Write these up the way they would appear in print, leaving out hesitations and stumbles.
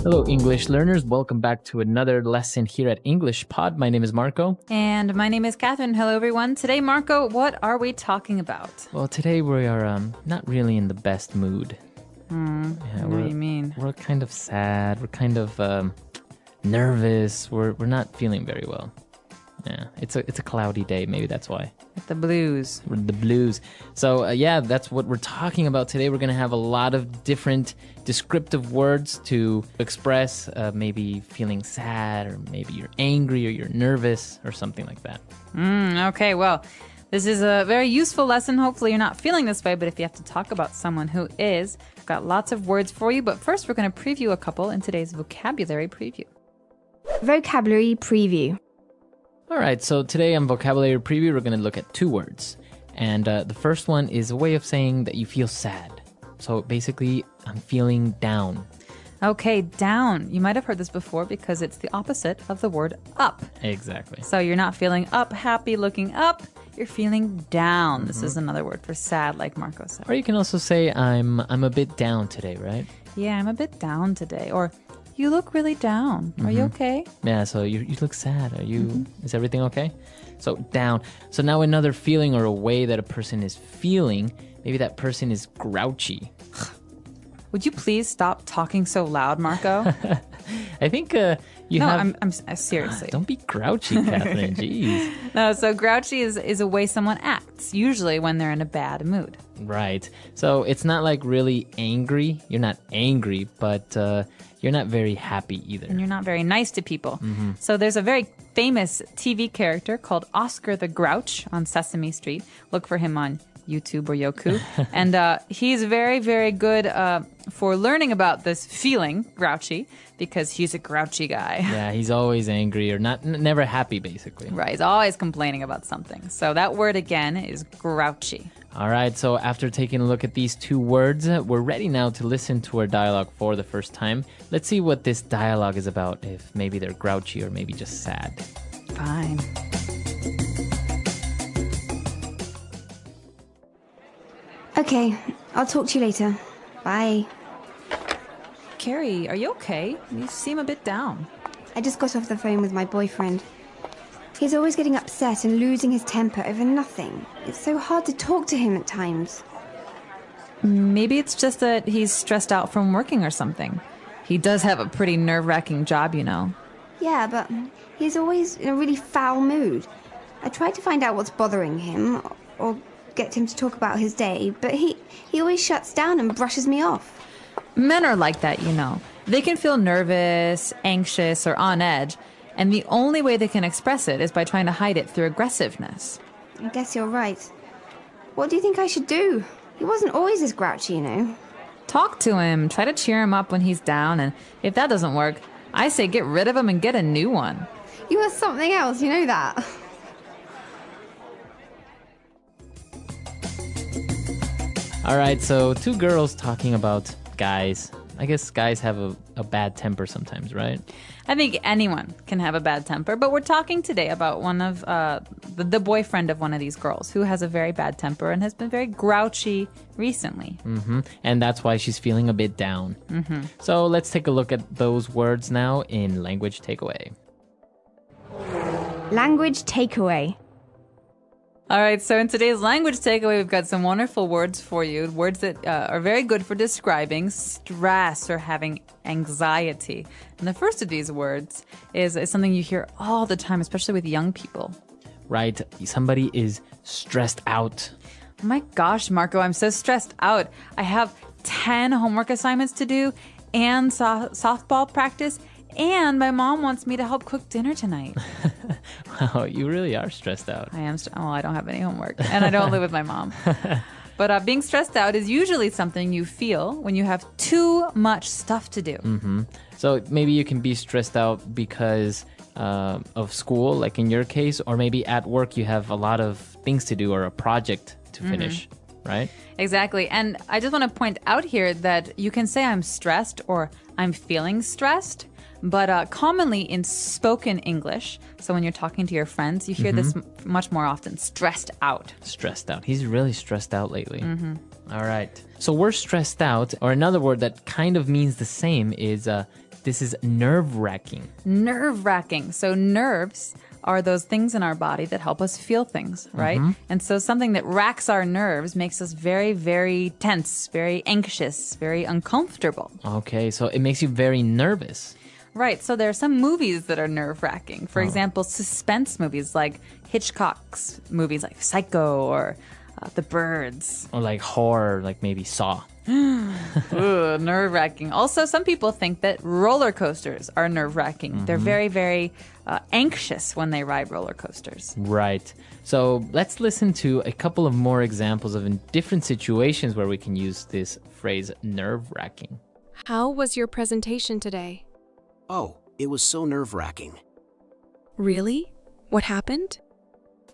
Hello, English learners. Welcome back to another lesson here at English Pod. My name is Marco. And my name is Catherine. Hello, everyone. Today, Marco, what are we talking about? Well, today we are not really in the best mood. What do you mean? We're kind of sad. We're kind of nervous. We're not feeling very well. Yeah, it's a cloudy day. Maybe that's why. The blues. The blues. So that's what we're talking about today. We're going to have a lot of different descriptive words to express maybe feeling sad, or maybe you're angry, or you're nervous, or something like that. Okay, well, this is a very useful lesson. Hopefully you're not feeling this way, but if you have to talk about someone who is, I've got lots of words for you. But first, we're going to preview a couple in today's vocabulary preview. Vocabulary preview. All right, so today on Vocabulary Preview, we're going to look at two words. And the first one is a way of saying that you feel sad. So basically, I'm feeling down. Okay, down. You might have heard this before because it's the opposite of the word up. Exactly. So you're not feeling up, happy, looking up. You're feeling down. This is another word for sad, like Marco said. Or you can also say, I'm a bit down today, right? Yeah, I'm a bit down today. Or you look really down. Are you okay? Yeah, so you look sad. Are you? Is everything okay? So down. So now another feeling or a way that a person is feeling, maybe that person is grouchy. Would you please stop talking so loud, Marco? I think you have... I'm seriously. Don't be grouchy, Catherine. Jeez. No, so grouchy is a way someone acts, usually when they're in a bad mood. Right. So it's not like really angry. You're not angry, but you're not very happy either. And you're not very nice to people. So there's a very famous TV character called Oscar the Grouch on Sesame Street. Look for him on YouTube or Yoku. And he's very, very good for learning about this feeling, grouchy, because he's a grouchy guy. Yeah, he's always angry or never happy, basically. Right, he's always complaining about something. So that word again is grouchy. All right, so after taking a look at these two words, we're ready now to listen to our dialogue for the first time. Let's see what this dialogue is about, if maybe they're grouchy or maybe just sad. Fine. Okay, I'll talk to you later. Bye. Carrie, are you okay? You seem a bit down. I just got off the phone with my boyfriend. He's always getting upset and losing his temper over nothing. It's so hard to talk to him at times. Maybe it's just that he's stressed out from working or something. He does have a pretty nerve-wracking job, you know. Yeah, but he's always in a really foul mood. I tried to find out what's bothering him or get him to talk about his day, but he always shuts down and brushes me off. Men are like that, you know. They can feel nervous, anxious, or on edge, and the only way they can express it is by trying to hide it through aggressiveness. I guess you're right. What do you think I should do? He wasn't always this grouchy, you know. Talk to him, try to cheer him up when he's down, and if that doesn't work, I say get rid of him and get a new one. You are something else, you know that. All right, so two girls talking about guys. I guess guys have a bad temper sometimes, right? I think anyone can have a bad temper, but we're talking today about one of the boyfriend of one of these girls who has a very bad temper and has been very grouchy recently. And that's why she's feeling a bit down. So let's take a look at those words now in Language Takeaway. Language takeaway. All right, so in today's language takeaway, we've got some wonderful words for you. Words that are very good for describing stress or having anxiety. And the first of these words is something you hear all the time, especially with young people. Right, somebody is stressed out. Oh my gosh, Marco, I'm so stressed out. I have 10 homework assignments to do and softball practice, and my mom wants me to help cook dinner tonight. Wow, you really are stressed out. I am. I don't have any homework, and I don't live with my mom. But being stressed out is usually something you feel when you have too much stuff to do. So maybe you can be stressed out because of school, like in your case, or maybe at work you have a lot of things to do or a project to finish, right? Exactly. And I just want to point out here that you can say I'm stressed or I'm feeling stressed. But commonly in spoken English, so when you're talking to your friends, you hear this much more often, stressed out. Stressed out. He's really stressed out lately. All right. So we're stressed out, or another word that kind of means the same is this is nerve-wracking. Nerve-wracking. So nerves are those things in our body that help us feel things, right? And so something that racks our nerves makes us very, very tense, very anxious, very uncomfortable. Okay, so it makes you very nervous. Right. So there are some movies that are nerve-wracking. For example, suspense movies like Hitchcock's movies like Psycho or The Birds. Or like horror, like maybe Saw. Ooh, nerve-wracking. Also, some people think that roller coasters are nerve-wracking. They're very, very anxious when they ride roller coasters. Right. So let's listen to a couple of more examples of in different situations where we can use this phrase nerve-wracking. How was your presentation today? Oh, it was so nerve-wracking. Really? What happened?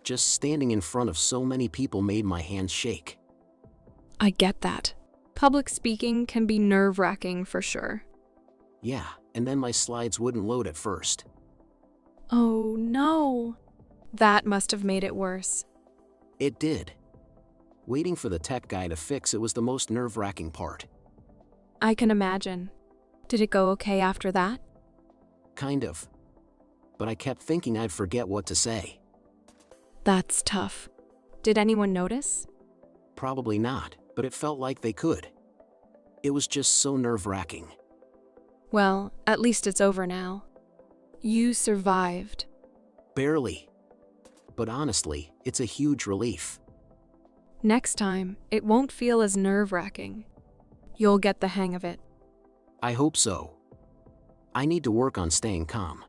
Just standing in front of so many people made my hands shake. I get that. Public speaking can be nerve-wracking for sure. Yeah, and then my slides wouldn't load at first. Oh no. That must have made it worse. It did. Waiting for the tech guy to fix it was the most nerve-wracking part. I can imagine. Did it go okay after that? Kind of. But I kept thinking I'd forget what to say. That's tough. Did anyone notice? Probably not, but it felt like they could. It was just so nerve-wracking. Well, at least it's over now. You survived. Barely. But honestly, it's a huge relief. Next time, it won't feel as nerve-wracking. You'll get the hang of it. I hope so. I need to work on staying calm.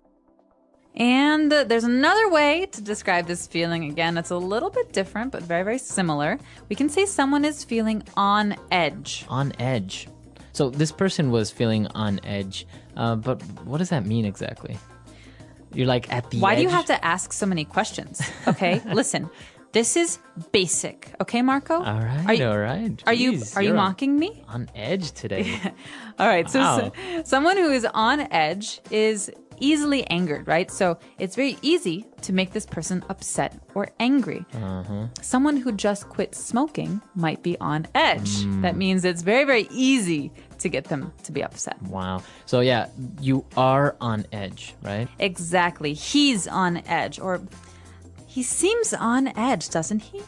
And there's another way to describe this feeling. Again, it's a little bit different, but very, very similar. We can say someone is feeling on edge. On edge. So this person was feeling on edge, but what does that mean exactly? You're like at the edge? Why do you have to ask so many questions? Okay, listen. This is basic. Okay, Marco? All right, Are all right. Are you Jeez, you're mocking me? on edge today. All right. Wow. So someone who is on edge is easily angered, right? So it's very easy to make this person upset or angry. Someone who just quit smoking might be on edge. That means it's very, very easy to get them to be upset. Wow. So yeah, you are on edge, right? Exactly. He's on edge, or he seems on edge, doesn't he?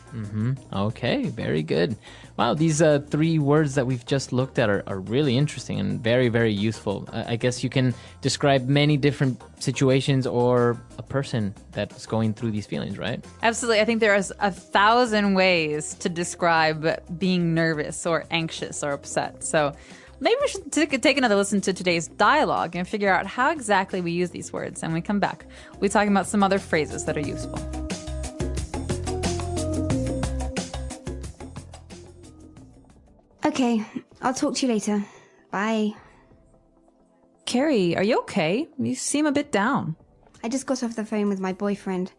Okay, very good. Wow, these three words that we've just looked at are really interesting and very, very useful. I guess you can describe many different situations or a person that's going through these feelings, right? Absolutely. I think there is 1,000 ways to describe being nervous or anxious or upset. So maybe we should take another listen to today's dialogue and figure out how exactly we use these words. And when we come back, we'll be talking about some other phrases that are useful. Okay, I'll talk to you later. Bye. Carrie, are you okay? You seem a bit down. I just got off the phone with my boyfriend.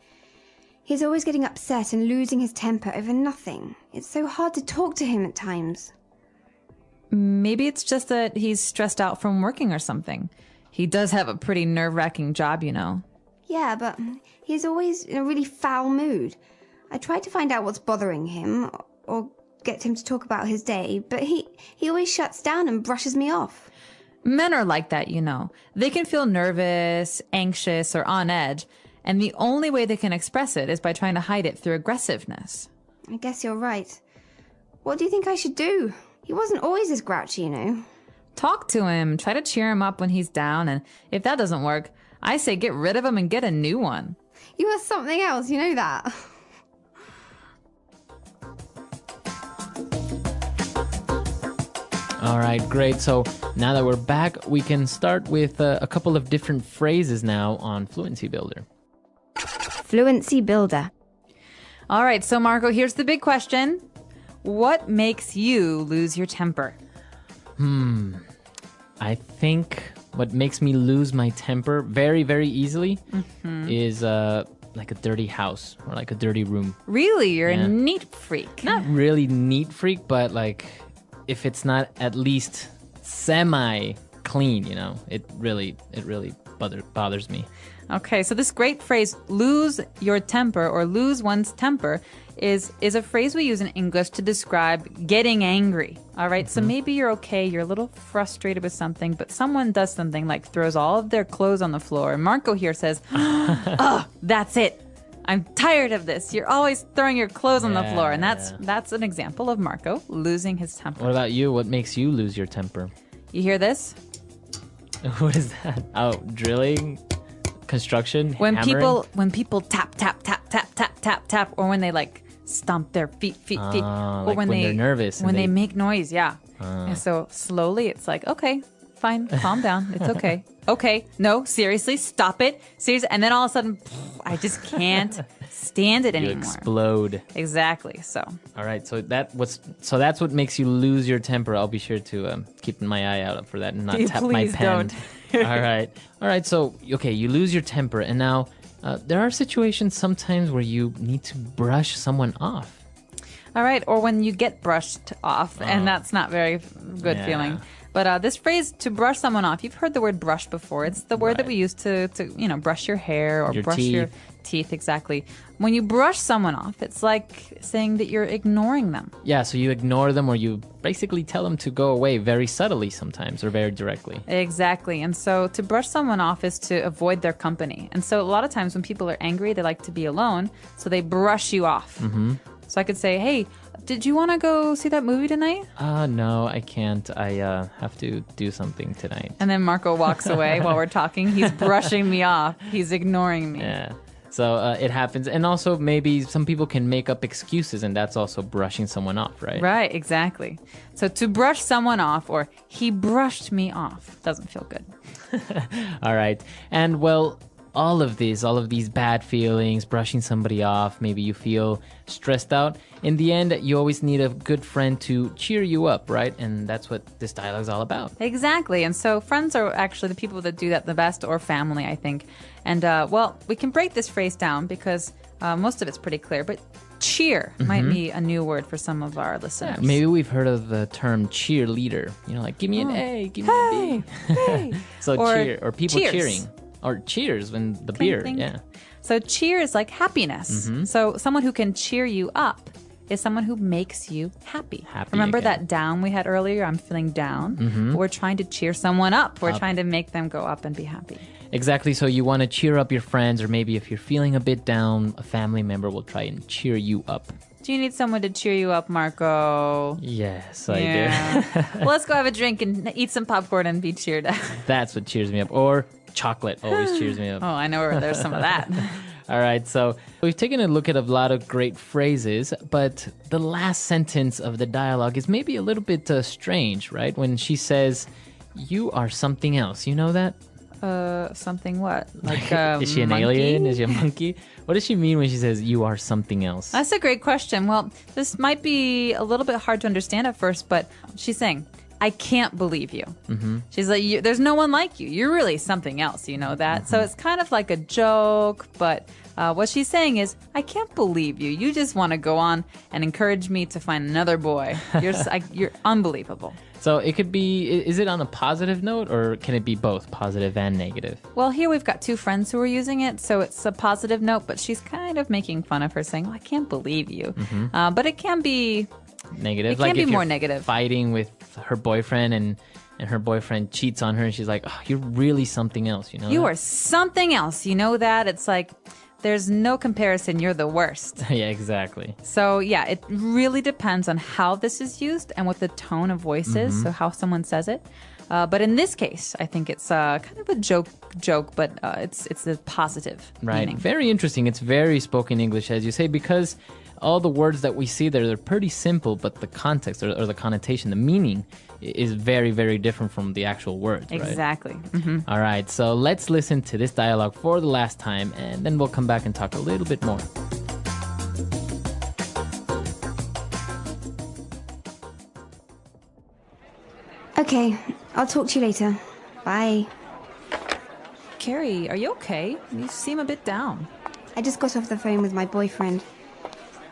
He's always getting upset and losing his temper over nothing. It's so hard to talk to him at times. Maybe it's just that he's stressed out from working or something. He does have a pretty nerve-wracking job, you know. Yeah, but he's always in a really foul mood. I tried to find out what's bothering him or get him to talk about his day, but he always shuts down and brushes me off. Men are like that, you know. They can feel nervous, anxious, or on edge, and the only way they can express it is by trying to hide it through aggressiveness. I guess you're right. What do you think I should do? He wasn't always this grouchy, you know. Talk to him, try to cheer him up when he's down, and if that doesn't work, I say get rid of him and get a new one. You are something else, you know that. All right, great. So now that we're back, we can start with a couple of different phrases now on Fluency Builder. Fluency Builder. All right, so Marco, here's the big question. What makes you lose your temper? I think what makes me lose my temper very, very easily is like a dirty house or like a dirty room. Really? You're Yeah. a neat freak. Not really neat freak, but like if it's not at least semi clean, you know, it really bothers me. Okay, so this great phrase, lose your temper or lose one's temper, is a phrase we use in English to describe getting angry. All right, so maybe you're okay, you're a little frustrated with something, but someone does something like throws all of their clothes on the floor. And Marco here says, oh, that's it. I'm tired of this. You're always throwing your clothes on the floor. And that's an example of Marco losing his temper. What about you? What makes you lose your temper? You hear this? What is that? Oh, drilling? Construction? When Hammering? people tap, tap, tap, tap, tap, tap, tap, or when they like stomp their feet. Or like when they're nervous and When they they- make noise, yeah. And so slowly it's like, okay, fine, calm down. It's okay. Okay, no, seriously, stop it. Seriously. And then all of a sudden, I just can't stand it You anymore. explode. Exactly. So All right, so that's what makes you lose your temper. I'll be sure to keep my eye out for that and not tap my Please pen. don't. All right. So okay, you lose your temper, and now there are situations sometimes where you need to brush someone off. all right, or when you get brushed off, and that's not very good Yeah. feeling. But this phrase, to brush someone off, you've heard the word brush before. It's the word that Right. we use to brush your hair or Your brush your teeth, exactly. When you brush someone off, it's like saying that you're ignoring them. Yeah, so you ignore them, or you basically tell them to go away very subtly sometimes, or very directly. Exactly. And so to brush someone off is to avoid their company. And so a lot of times when people are angry, they like to be alone, so they brush you off. Mm-hmm. So I could say, hey, did you want to go see that movie tonight? No, I can't. I have to do something tonight. And then Marco walks away while we're talking. He's brushing me off. He's ignoring me. Yeah. So it happens. And also maybe some people can make up excuses, and that's also brushing someone off, right? Right, exactly. So to brush someone off, or he brushed me off, doesn't feel good. All right. And well, all of these bad feelings, brushing somebody off, maybe you feel stressed out. In the end, you always need a good friend to cheer you up, right? And that's what this dialogue is all about. Exactly. And so friends are actually the people that do that the best, or family, I think. And well, we can break this phrase down because most of it's pretty clear. But cheer might be a new word for some of our listeners. Maybe we've heard of the term cheerleader. You know, like, give me an A, give me a B. So Or cheer, or people cheers. cheering. Or cheers when the Clink, beer, clink. yeah. So cheer is like happiness. So someone who can cheer you up is someone who makes you happy. Happy Remember again. that down we had earlier? I'm feeling down. We're trying to cheer someone up. We're trying to make them go up and be happy. Exactly. So you want to cheer up your friends, or maybe if you're feeling a bit down, a family member will try and cheer you up. Do you need someone to cheer you up, Marco? Yes, I do. Yeah. Well, let's go have a drink and eat some popcorn and be cheered up. That's what cheers me up. Or chocolate always cheers me up. Oh, I know where there's some of that. All right, so we've taken a look at a lot of great phrases, but the last sentence of the dialogue is maybe a little bit strange, right? When she says, "You are something else." You know that? Something what? Like Is she an monkey? alien? Is she a monkey? What does she mean when she says, "You are something else"? That's a great question. Well, this might be a little bit hard to understand at first, but she's saying, I can't believe you. Mm-hmm. She's like, there's no one like you. You're really something else. You know that? Mm-hmm. So it's kind of like a joke, but what she's saying is, I can't believe you. You just want to go on and encourage me to find another boy. You're unbelievable. So it could be, is it on a positive note, or can it be both positive and negative? Well, here we've got two friends who are using it, so it's a positive note, but she's kind of making fun of her, saying, I can't believe you. Mm-hmm. But it can be Negative. It can like be if more you're negative. Fighting with her boyfriend, and her boyfriend cheats on her, and she's like, oh, "You're really something else," you know. You that? are something else. You know that? It's like there's no comparison. You're the worst. Yeah, exactly. So, yeah, it really depends on how this is used and what the tone of voice is, so how someone says it. But in this case, I think it's kind of a joke, but it's a positive Right. meaning. Very interesting. It's very spoken English, as you say, because all the words that we see there, they're pretty simple, but the context or the connotation, the meaning is very, very different from the actual words, right? Exactly. All right, so let's listen to this dialogue for the last time, and then we'll come back and talk a little bit more. Okay, I'll talk to you later. Bye. Carrie, are you okay? You seem a bit down. I just got off the phone with my boyfriend.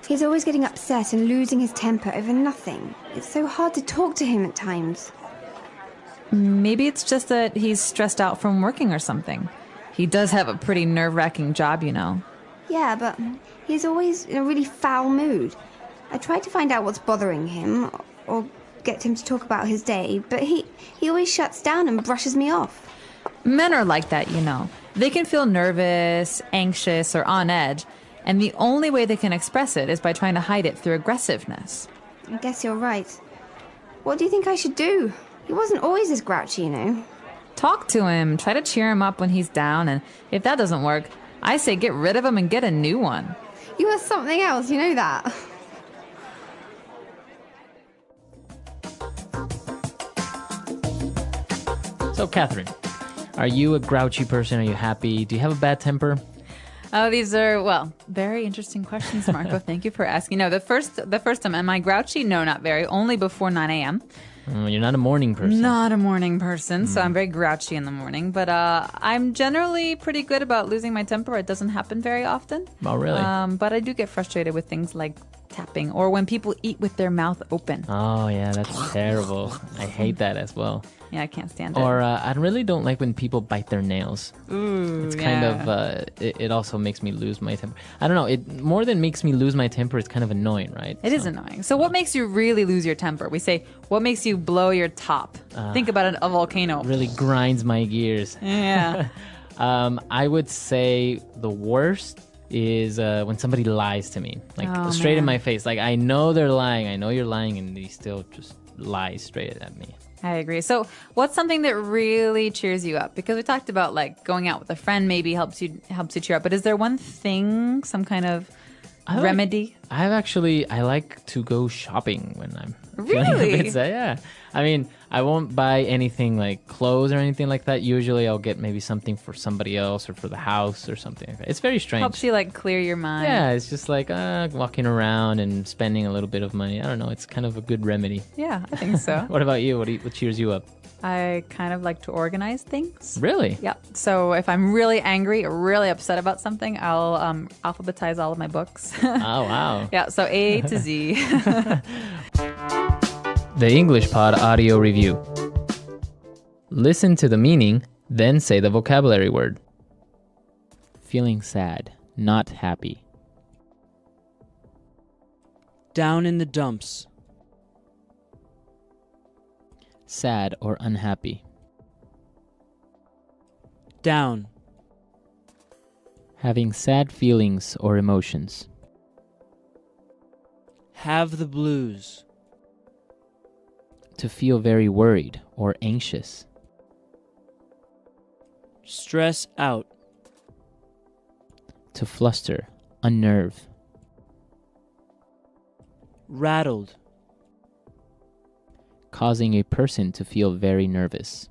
He's always getting upset and losing his temper over nothing. It's so hard to talk to him at times. Maybe it's just that he's stressed out from working or something. He does have a pretty nerve-wracking job, you know. Yeah, but he's always in a really foul mood. I tried to find out what's bothering him, or get him to talk about his day, but he always shuts down and brushes me off. Men are like that, you know. They can feel nervous, anxious, or on edge, and the only way they can express it is by trying to hide it through aggressiveness. I guess you're right. What do you think I should do? He wasn't always this grouchy, you know. Talk to him, try to cheer him up when he's down, and if that doesn't work, I say get rid of him and get a new one. You are something else, you know that. So, Catherine, are you a grouchy person? Are you happy? Do you have a bad temper? Oh, these are, well, very interesting questions, Marco. Thank you for asking. No, the first time, am I grouchy? No, not very. Only before 9 a.m. You're not a morning person. Not a morning person, so I'm very grouchy in the morning. But I'm generally pretty good about losing my temper. It doesn't happen very often. Oh, really? But I do get frustrated with things like tapping or when people eat with their mouth open. Oh, yeah, that's terrible. I hate that as well. Yeah, I can't stand it. Or I really don't like when people bite their nails. Ooh, It's kind of, it also makes me lose my temper. I don't know, it more than makes me lose my temper, it's kind of annoying, right? It is annoying. So what makes you really lose your temper? We say, what makes you blow your top? Think about a volcano. Really grinds my gears. Yeah. I would say the worst is when somebody lies to me, like straight in my face. Like, I know they're lying, I know you're lying, and they still just lie straight at me. I agree. So what's something that really cheers you up? Because we talked about like going out with a friend maybe helps you cheer up. But is there one thing, some kind of remedy? I like to go shopping when I'm feeling a Really? bit sad. Yeah. I mean, I won't buy anything like clothes or anything like that. Usually I'll get maybe something for somebody else or for the house or something like that. It's very strange. Helps you like clear your mind. Yeah, it's just like walking around and spending a little bit of money. I don't know. It's kind of a good remedy. Yeah, I think so. What about you? What cheers you up? I kind of like to organize things. Really? Yeah. So if I'm really angry or really upset about something, I'll alphabetize all of my books. Oh, wow. Yeah. So A to Z. The English Pod Audio Review. Listen to the meaning, then say the vocabulary word. Feeling sad, not happy. Down in the dumps. Sad or unhappy. Down. Having sad feelings or emotions. Have the blues. To feel very worried or anxious. Stress out. To fluster, unnerve. Rattled. Causing a person to feel very nervous.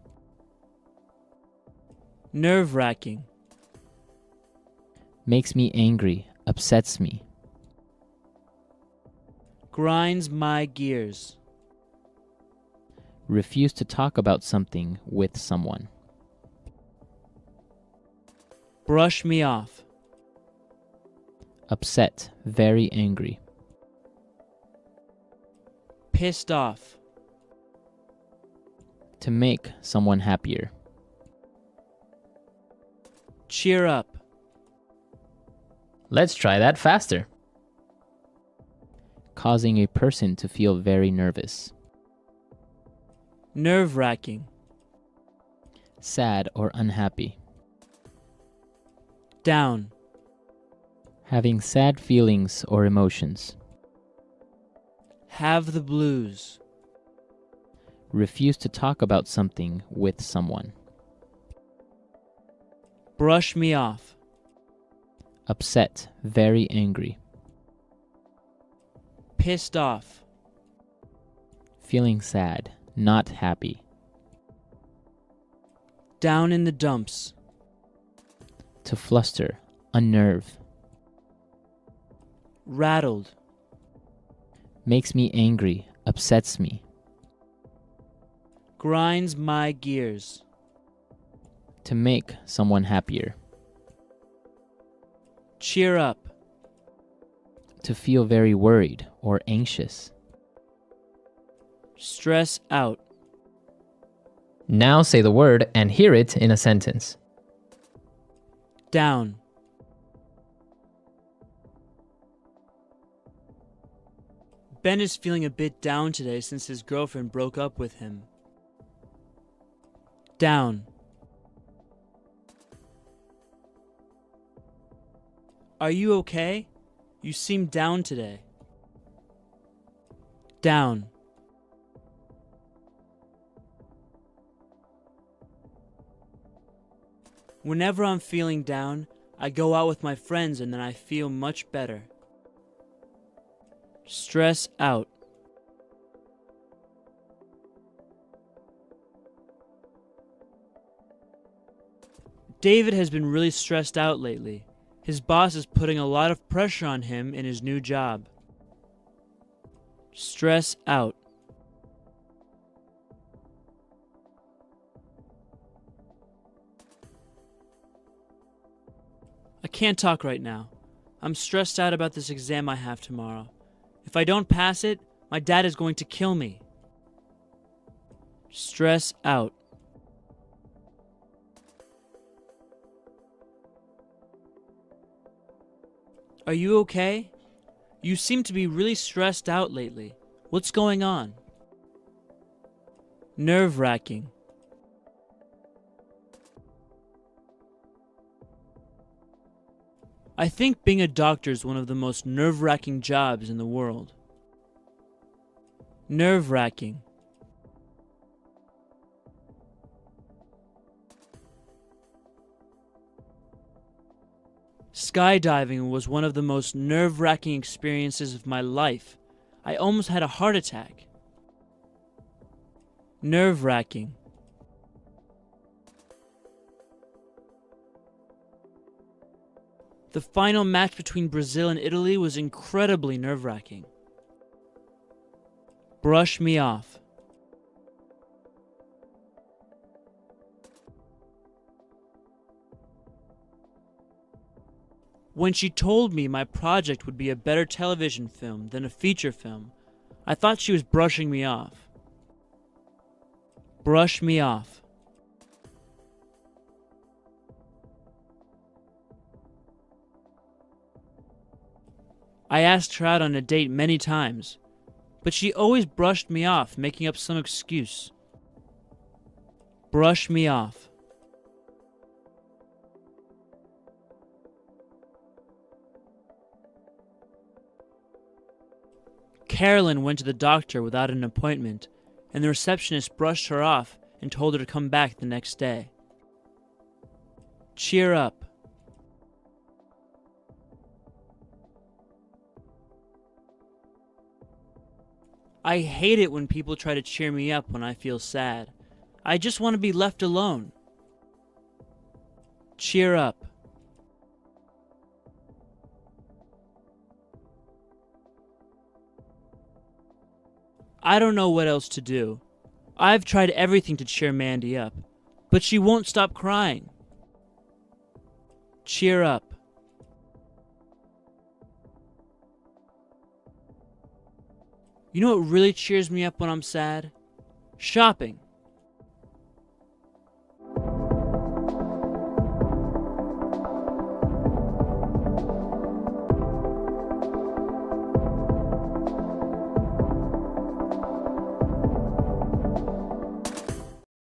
Nerve-wracking. Makes me angry, upsets me. Grinds my gears. Refuse to talk about something with someone. Brush me off. Upset, very angry. Pissed off. To make someone happier. Cheer up. Let's try that faster. Causing a person to feel very nervous. Nerve-wracking. Sad or unhappy. Down. Having sad feelings or emotions. Have the blues. Refuse to talk about something with someone. Brush me off. Upset, very angry. Pissed off. Feeling sad, not happy. Down in the dumps. To fluster, unnerve. Rattled. Makes me angry, upsets me. Grinds my gears. To make someone happier. Cheer up. To feel very worried or anxious. Stress out. Now say the word and hear it in a sentence. Down. Ben is feeling a bit down today since his girlfriend broke up with him. Down. Are you okay? You seem down today. Down. Whenever I'm feeling down, I go out with my friends and then I feel much better. Stress out. David has been really stressed out lately. His boss is putting a lot of pressure on him in his new job. Stress out. I can't talk right now. I'm stressed out about this exam I have tomorrow. If I don't pass it, my dad is going to kill me. Stress out. Are you okay? You seem to be really stressed out lately. What's going on? Nerve-wracking. I think being a doctor is one of the most nerve-wracking jobs in the world. Nerve-wracking. Skydiving was one of the most nerve-wracking experiences of my life. I almost had a heart attack. Nerve-wracking. The final match between Brazil and Italy was incredibly nerve-wracking. Brush me off. When she told me my project would be a better television film than a feature film, I thought she was brushing me off. Brush me off. I asked her out on a date many times, but she always brushed me off, making up some excuse. Brush me off. Carolyn went to the doctor without an appointment, and the receptionist brushed her off and told her to come back the next day. Cheer up. I hate it when people try to cheer me up when I feel sad. I just want to be left alone. Cheer up. I don't know what else to do. I've tried everything to cheer Mandy up, but she won't stop crying. Cheer up. You know what really cheers me up when I'm sad? Shopping.